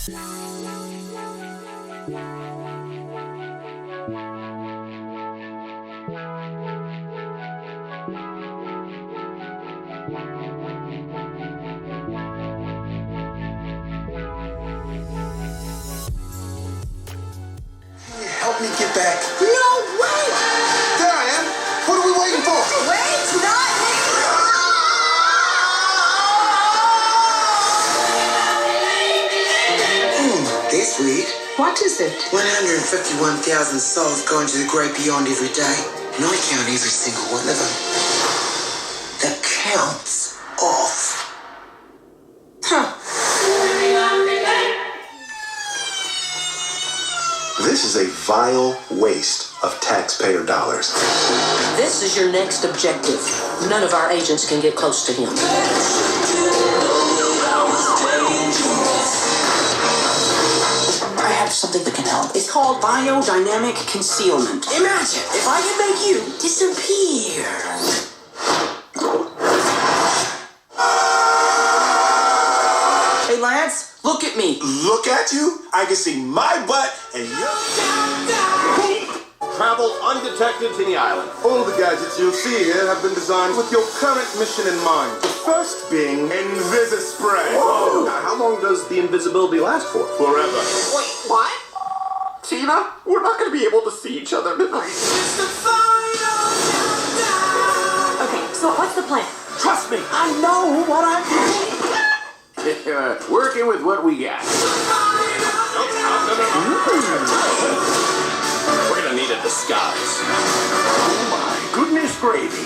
Help me get back. No way! There I am. What are we waiting for? Wait, not me! They sweet. What is it? 151,000 souls going to the great beyond every day. And I count every single one of them. The count's off. Huh. This is a vile waste of taxpayer dollars. This is your next objective. None of our agents can get close to him. I have something that can help. It's called biodynamic concealment. Imagine if I can make you disappear. Hey, Lance, look at me. Look at you? I can see my butt and your... Travel undetected to the island. All the gadgets you'll see here have been designed with your current mission in mind. The first being Invisispray. Whoa. Now, how long does the invisibility last for? Forever. Wait, what? Tina, we're not going to be able to see each other tonight. Okay, so what's the plan? Trust me. I know what I'm doing. Working with what we got. We're gonna need a disguise. Oh my goodness gravy.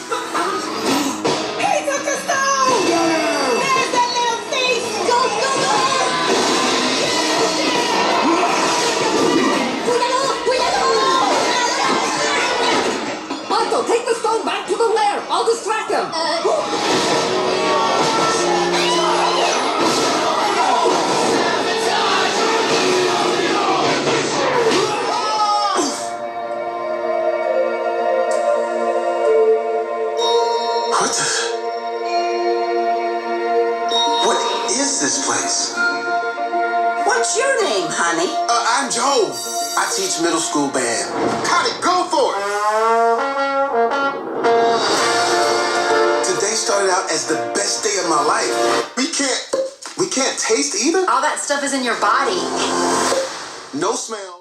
Hey, Dr. Stone! There's that little thief! Go, go, go! Michael, take the stone back to the lair. I'll distract him. What is this place? What's your name, honey? I'm Joe. I teach middle school band. Got it, go for it! Today started out as the best day of my life. We can't taste either? All that stuff is in your body. No smell.